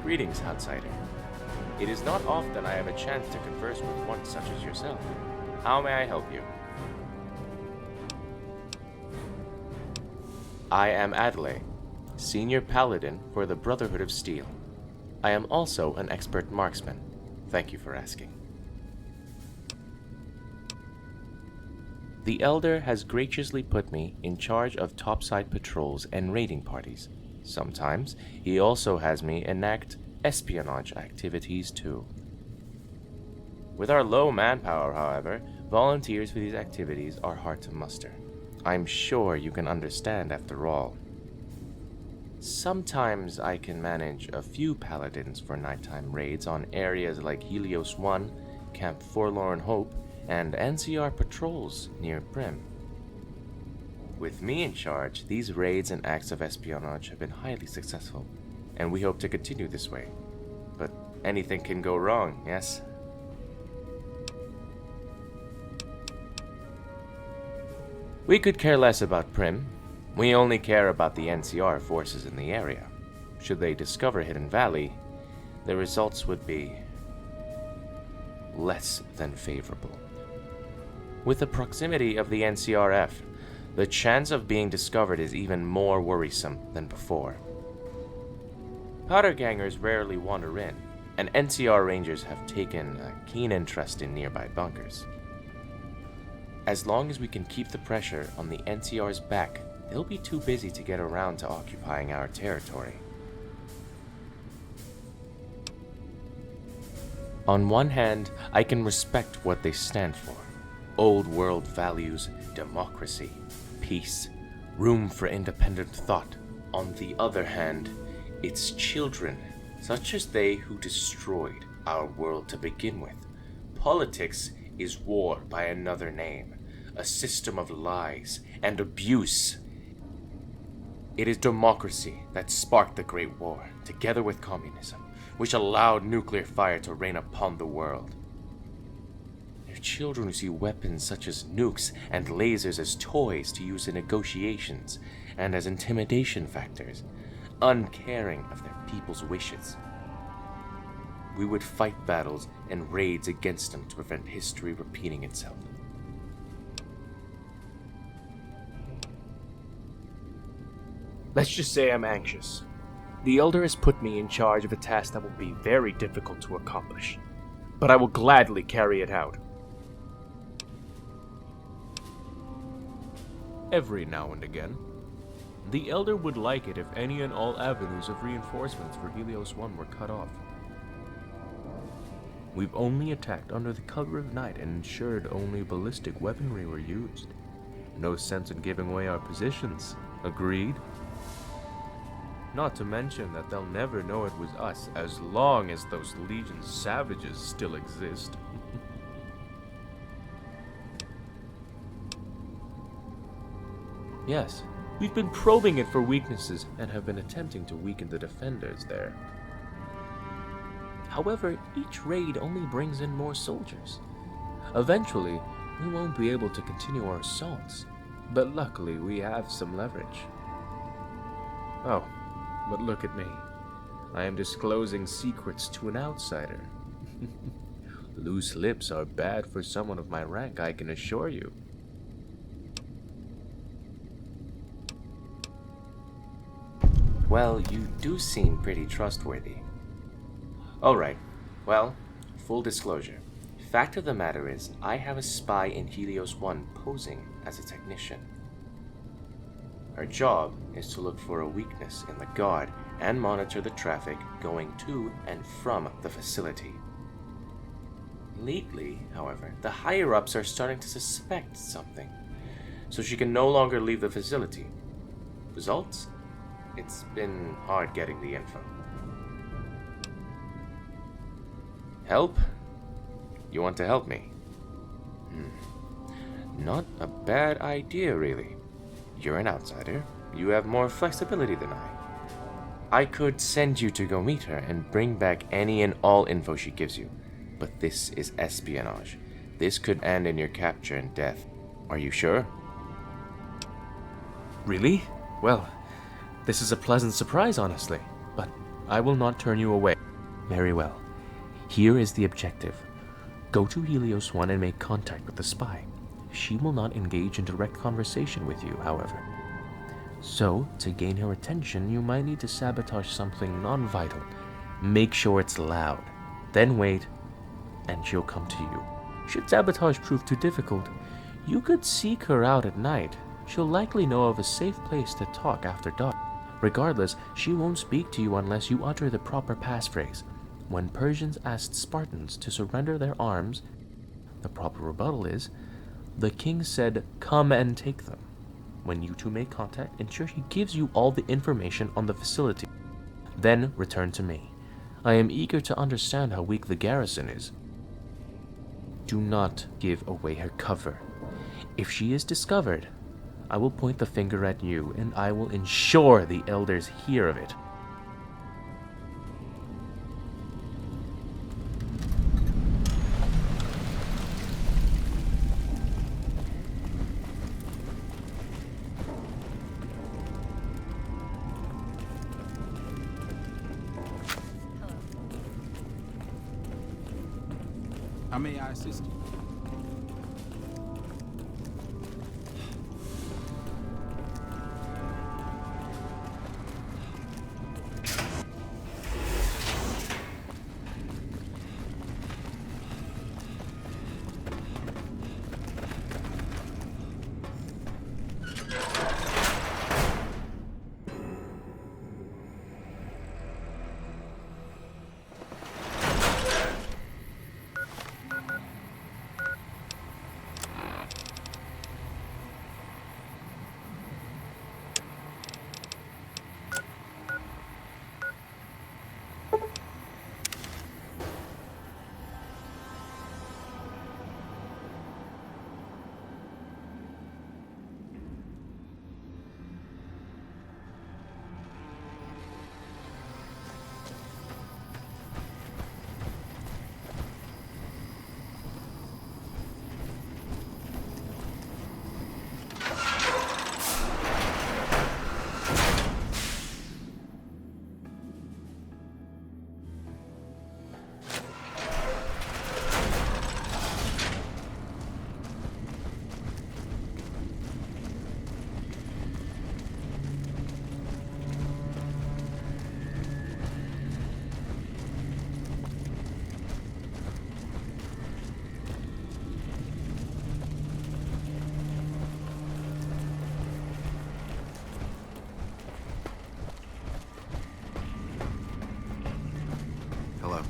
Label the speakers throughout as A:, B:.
A: Greetings, outsider. It is not often I have a chance to converse with one such as yourself. How may I help you? I am Adelaide, Senior Paladin for the Brotherhood of Steel. I am also an expert marksman. Thank you for asking. The Elder has graciously put me in charge of topside patrols and raiding parties. Sometimes he also has me enact espionage activities too. With our low manpower, however, volunteers for these activities are hard to muster. I'm sure you can understand after all. Sometimes I can manage a few paladins for nighttime raids on areas like Helios One, Camp Forlorn Hope, and NCR patrols near Prim. With me in charge, these raids and acts of espionage have been highly successful, and we hope to continue this way. But anything can go wrong, yes? We could care less about Prim. We only care about the NCR forces in the area. Should they discover Hidden Valley, the results would be less than favorable. With the proximity of the NCRF, the chance of being discovered is even more worrisome than before. Powder gangers rarely wander in, and NCR rangers have taken a keen interest in nearby bunkers. As long as we can keep the pressure on the NCR's back, they'll be too busy to get around to occupying our territory. On one hand, I can respect what they stand for. Old world values, democracy, peace, room for independent thought. On the other hand, it's children, such as they who destroyed our world to begin with. Politics is war by another name, a system of lies and abuse. It is democracy that sparked the Great War, together with communism, which allowed nuclear fire to reign upon the world. They're children who see weapons such as nukes and lasers as toys to use in negotiations and as intimidation factors, uncaring of their people's wishes. We would fight battles and raids against them to prevent history repeating itself.
B: Let's just say I'm anxious. The Elder has put me in charge of a task that will be very difficult to accomplish, but I will gladly carry it out.
C: Every now and again, the Elder would like it if any and all avenues of reinforcements for Helios One were cut off. We've only attacked under the cover of night and ensured only ballistic weaponry were used. No sense in giving away our positions. Agreed? Not to mention that they'll never know it was us as long as those Legion savages still exist. Yes, we've been probing it for weaknesses and have been attempting to weaken the defenders there. However, each raid only brings in more soldiers. Eventually, we won't be able to continue our assaults, but luckily we have some leverage. Oh, but look at me. I am disclosing secrets to an outsider. Loose lips are bad for someone of my rank, I can assure you.
A: Well, you do seem pretty trustworthy. Alright, well, full disclosure. Fact of the matter is, I have a spy in Helios One posing as a technician. Her job is to look for a weakness in the guard and monitor the traffic going to and from the facility. Lately, however, the higher-ups are starting to suspect something, so she can no longer leave the facility. Results? It's been hard getting the info. Help? You want to help me? Not a bad idea, really. You're an outsider. You have more flexibility than I could send you to go meet her and bring back any and all info she gives you. But this is espionage. This could end in your capture and death. Are you sure?
B: Really? Well, this is a pleasant surprise, honestly. But
C: I will not turn you away. Very well. Here is the objective. Go to Helios One and make contact with the spy. She will not engage in direct conversation with you, however. So, to gain her attention, you might need to sabotage something non-vital. Make sure it's loud. Then wait, and she'll come to you. Should sabotage prove too difficult, you could seek her out at night. She'll likely know of a safe place to talk after dark. Regardless, she won't speak to you unless you utter the proper passphrase. When Persians asked Spartans to surrender their arms, the proper rebuttal is, the king said, "Come and take them." When you two make contact, ensure he gives you all the information on the facility. Then return to me. I am eager to understand how weak the garrison is. Do not give away her cover. If she is discovered, I will point the finger at you, and I will ensure the elders hear of it.
D: How may I assist you?
E: Hello.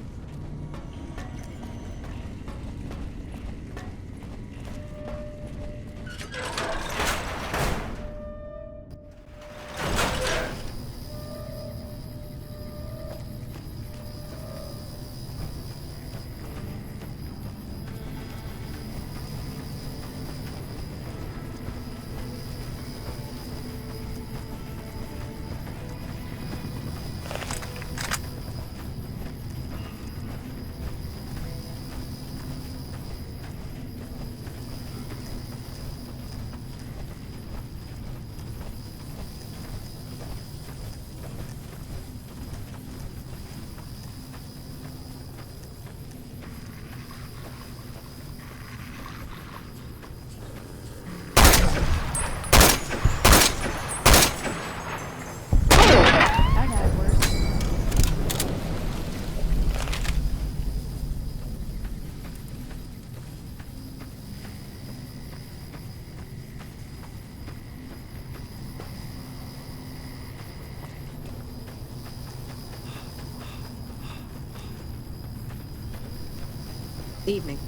F: Evening.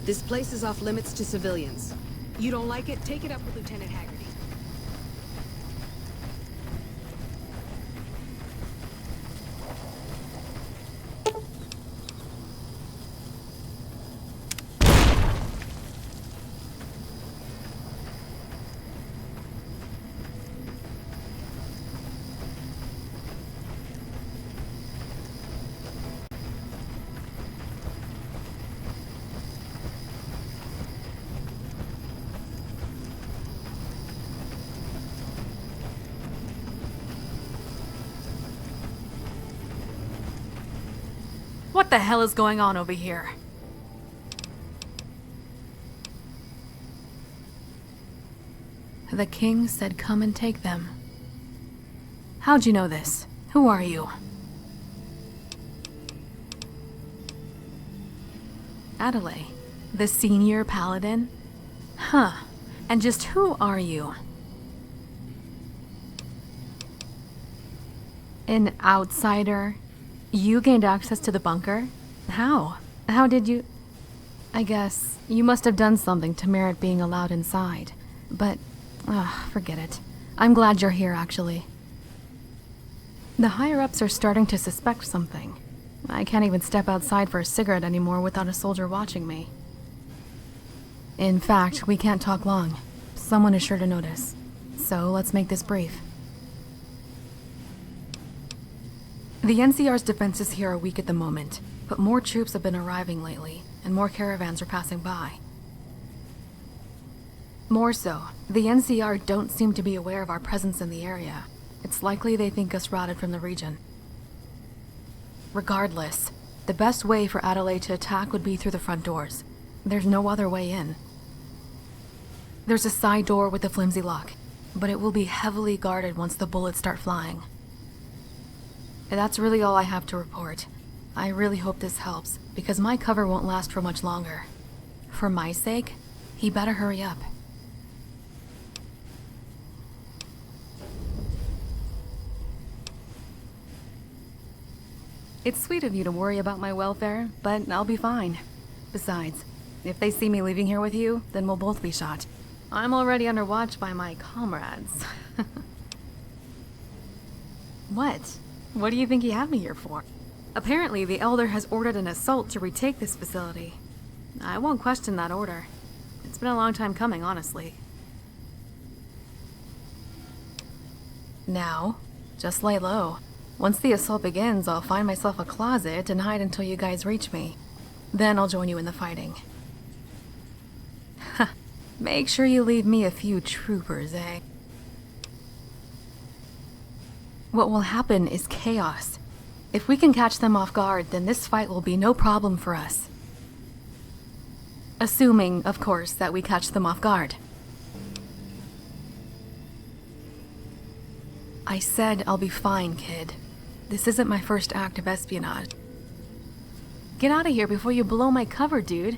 F: This place is off limits to civilians. You don't like it? Take it up with Lieutenant Haggerty.
E: What the hell is going on over here? The king said come and take them. How'd you know this? Who are you? Adelaide, the senior paladin? Huh. And just who are you? An outsider? You gained access to the bunker? How? How did you... I guess you must have done something to merit being allowed inside. But, forget it. I'm glad you're here, actually. The higher-ups are starting to suspect something. I can't even step outside for a cigarette anymore without a soldier watching me. In fact, we can't talk long. Someone is sure to notice. So let's make this brief. The NCR's defenses here are weak at the moment, but more troops have been arriving lately, and more caravans are passing by. More so, the NCR don't seem to be aware of our presence in the area. It's likely they think us routed from the region. Regardless, the best way for Adelaide to attack would be through the front doors. There's no other way in. There's a side door with a flimsy lock, but it will be heavily guarded once the bullets start flying. That's really all I have to report. I really hope this helps, because my cover won't last for much longer. For my sake, he better hurry up. It's sweet of you to worry about my welfare, but I'll be fine. Besides, if they see me leaving here with you, then we'll both be shot. I'm already under watch by my comrades. What? What do you think he had me here for? Apparently, the Elder has ordered an assault to retake this facility. I won't question that order. It's been a long time coming, honestly. Now, just lay low. Once the assault begins, I'll find myself a closet and hide until you guys reach me. Then I'll join you in the fighting. Make sure you leave me a few troopers, eh? What will happen is chaos. If we can catch them off guard, then this fight will be no problem for us. Assuming, of course, that we catch them off guard. I said I'll be fine, kid. This isn't my first act of espionage. Get out of here before you blow my cover, dude.